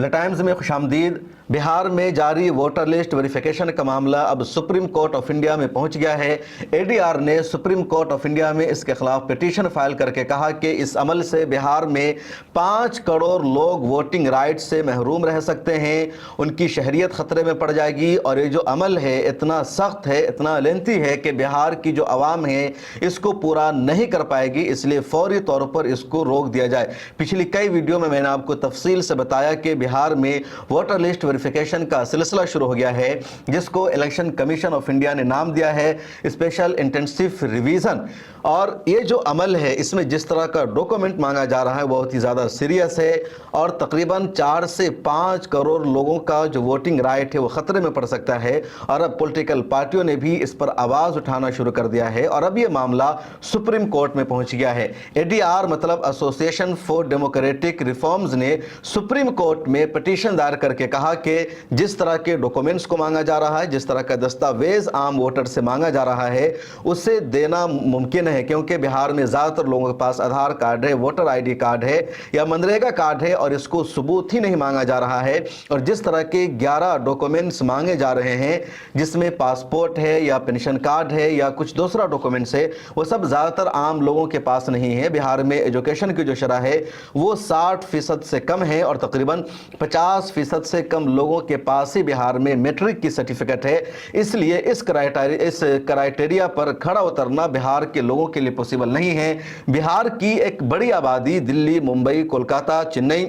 Times میں خوش آمدید۔ بہار میں جاری ووٹر لسٹ ویریفیکیشن کا معاملہ اب سپریم کورٹ آف انڈیا میں پہنچ گیا ہے۔ اے ڈی آر نے سپریم کورٹ آف انڈیا میں اس کے خلاف پٹیشن فائل کر کے کہا کہ اس عمل سے بہار میں 5 کروڑ لوگ ووٹنگ رائٹ سے محروم رہ سکتے ہیں، ان کی شہریت خطرے میں پڑ جائے گی، اور یہ جو عمل ہے اتنا سخت ہے، اتنا لینتھی ہے کہ بہار کی جو عوام ہے اس کو پورا نہیں کر پائے گی، اس لیے فوری طور پر اس کو روک دیا جائے۔ پچھلی کئی ویڈیو میں نے آپ کو تفصیل سے بتایا کہ بہار میں ووٹر لسٹ ویریفیکیشن کا سلسلہ شروع ہو گیا ہے، جس کو الیکشن کمیشن آف انڈیا نے نام دیا ہے اسپیشل انٹینسیو ریویژن۔ اور یہ جو عمل ہے اس میں جس طرح کا ڈاکومنٹ مانگا جا رہا ہے بہت ہی زیادہ سیریس ہے، اور تقریباً 4 سے 5 کروڑ لوگوں کا جو ووٹنگ رائٹ ہے وہ خطرے میں پڑ سکتا ہے، اور اب پولیٹیکل پارٹیوں نے بھی اس پر آواز اٹھانا شروع کر دیا ہے، اور اب یہ معاملہ سپریم کورٹ میں پہنچ گیا ہے۔ اے ڈی آر مطلب ایسوسیشن فار ڈیموکریٹک ریفارمز نے سپریم کورٹ میں پٹیشن دائر کر کے کہا کہ جس طرح کے ڈاکومنٹس کو مانگا جا رہا ہے، جس طرح کا دستاویز عام ووٹر سے مانگا جا رہا ہے، اسے دینا ممکن ہے، کیونکہ بہار میں زیادہ تر لوگوں کے پاس آدھار کارڈ ہے، ووٹر آئی ڈی کارڈ ہے یا منریگا کارڈ ہے، اور اس کو ثبوت ہی نہیں مانگا جا رہا ہے۔ اور جس طرح کے 11 ڈاکومنٹس مانگے جا رہے ہیں، جس میں پاسپورٹ ہے یا پینشن کارڈ ہے یا کچھ دوسرا ڈاکومنٹس ہے، وہ سب زیادہ تر عام لوگوں کے پاس نہیں ہے۔ بہار میں ایجوکیشن کی جو شرح ہے وہ 60% سے کم ہے، اور تقریباً 50% سے کم لوگوں کے پاس ہی بہار میں میٹرک کی سرٹیفکیٹ ہے۔ اس لیے اس کرائٹیریا پر کھڑا اترنا بہار کے لوگوں کے لیے پوسیبل نہیں ہے۔ بہار کی ایک بڑی آبادی دلی، ممبئی، کولکاتہ، چنئی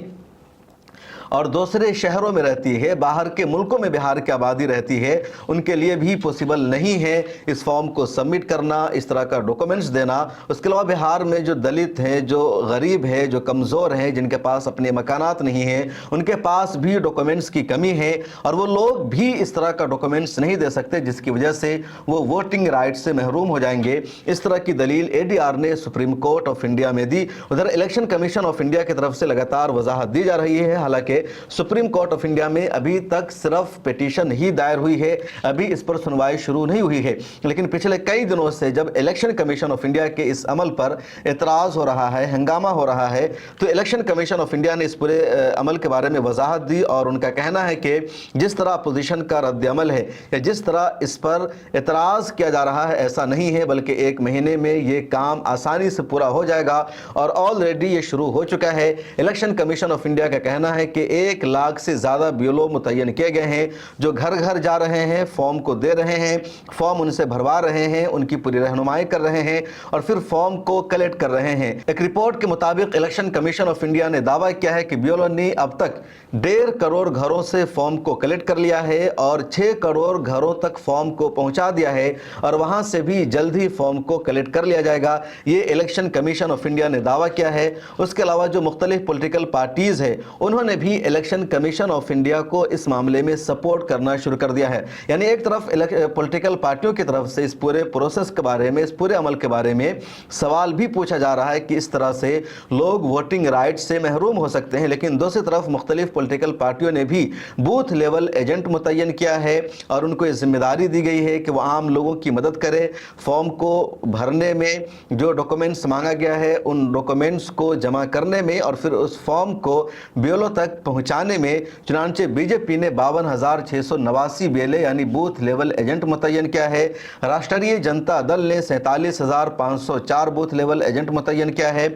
اور دوسرے شہروں میں رہتی ہے، باہر کے ملکوں میں بہار کی آبادی رہتی ہے، ان کے لیے بھی پوسیبل نہیں ہے اس فارم کو سبمٹ کرنا، اس طرح کا ڈاکومنٹس دینا۔ اس کے علاوہ بہار میں جو دلت ہیں، جو غریب ہیں، جو کمزور ہیں، جن کے پاس اپنے مکانات نہیں ہیں، ان کے پاس بھی ڈاکومنٹس کی کمی ہے، اور وہ لوگ بھی اس طرح کا ڈاکومنٹس نہیں دے سکتے، جس کی وجہ سے وہ ووٹنگ رائٹ سے محروم ہو جائیں گے۔ اس طرح کی دلیل اے ڈی آر نے سپریم کورٹ آف انڈیا میں دی۔ ادھر الیکشن کمیشن آف انڈیا کی طرف سے لگاتار وضاحت دی جا رہی ہے، حالانکہ سپریم کورٹ آف انڈیا میں ابھی تک صرف پٹیشن ہی دائر ہوئی ہے، ابھی اس پر سنوائی شروع نہیں ہوئی ہے، لیکن پچھلے کئی دنوں سے جب الیکشن کمیشن آف انڈیا کے اس عمل پر اعتراض ہو رہا ہے، ہنگامہ ہو رہا ہے، تو الیکشن کمیشن آف انڈیا نے اس پورے عمل کے بارے میں وضاحت دی، اور ان کا کہنا ہے کہ جس طرح اپوزیشن کا رد عمل ہے یا جس طرح اس پر اعتراض کیا جا رہا ہے ایسا نہیں ہے، بلکہ 1 مہینے میں یہ کام آسانی سے پورا ہو جائے گا، اور آلریڈی یہ شروع ہو چکا ہے۔ الیکشن کمیشن آف انڈیا کا کہنا ہے کہ 1 لاکھ سے زیادہ بیولو متعین کیے گئے ہیں، جو گھر گھر جا رہے ہیں، فارم کو دے رہے ہیں، فارم ان سے بھروا رہے ہیں، ان کی پوری رہنمائی کر رہے ہیں، اور پھر فارم کو کلیکٹ کر رہے ہیں۔ ایک رپورٹ کے مطابق الیکشن کمیشن آف انڈیا نے دعویٰ کیا ہے کہ بیولو نے اب تک 1.5 کروڑ گھروں سے فارم کو کلیکٹ کر لیا ہے، اور 6 کروڑ گھروں تک فارم کو پہنچا دیا ہے، اور وہاں سے بھی جلد ہی فارم کو کلیکٹ کر لیا جائے گا۔ یہ الیکشن کمیشن آف انڈیا نے دعویٰ کیا ہے۔ اس کے علاوہ جو مختلف پولیٹیکل پارٹیز ہیں، انہوں نے بھی الیکشن کمیشن آف انڈیا کو اس معاملے میں سپورٹ کرنا شروع کر دیا ہے۔ یعنی ایک طرف پولیٹیکل پارٹیوں کی طرف سے اس پورے پروسیس کے بارے میں، اس پورے عمل کے بارے میں سوال بھی پوچھا جا رہا ہے کہ اس طرح سے لوگ ووٹنگ رائٹ سے محروم ہو سکتے ہیں، لیکن دوسری طرف مختلف پولیٹیکل پارٹیوں نے بھی بوتھ لیول ایجنٹ متعین کیا ہے، اور ان کو یہ ذمہ داری دی گئی ہے کہ وہ عام لوگوں کی مدد کرے، فارم کو بھرنے میں جو ڈاکومنٹس مانگا گیا ہے ان ڈاکومنٹس کو جمع کرنے میں، اور پھر اس فارم کو بیولو تک پہنچانے میں۔ چنانچہ بی جے پی نے 52,689 بیلے یعنی بوتھ لیول ایجنٹ متعین کیا ہے۔ راشٹریہ جنتا دل نے 47,504 بوتھ لیول ایجنٹ متعین کیا ہے۔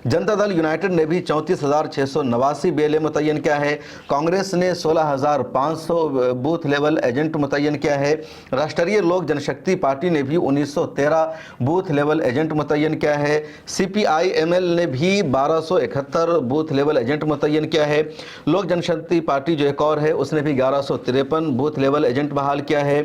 جنتا دل یونائٹڈ نے بھی 34,689 بیلے متعین کیا ہے۔ کانگریس نے 16,500 بوتھ لیول ایجنٹ متعین کیا ہے۔ راشٹریہ لوک جن شکتی پارٹی نے بھی 1913 بوتھ لیول ایجنٹ متعین کیا ہے۔ سی پی آئی ایم ایل نے بھی 1271 بوتھ لیول ایجنٹ متعین کیا ہے۔ لوک جن شکتی پارٹی جو ایک اور ہے اس نے بھی 1153 بوتھ لیول ایجنٹ بحال کیا ہے۔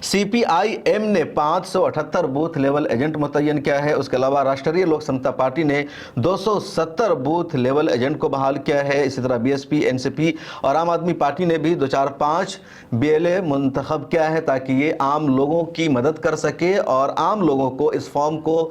سی پی آئی ایم نے 578 بوتھ لیول ایجنٹ متعین کیا ہے۔ اس کے علاوہ راشٹریہ لوک سمتا پارٹی نے 270 بوتھ لیول ایجنٹ کو بحال کیا ہے۔ اسی طرح B S P, N C P اور عام آدمی پارٹی نے بھی 245 بی ایل اے منتخب کیا ہے، تاکہ یہ عام لوگوں کی مدد کر سکے اور عام لوگوں کو اس فارم کو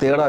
13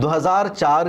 2004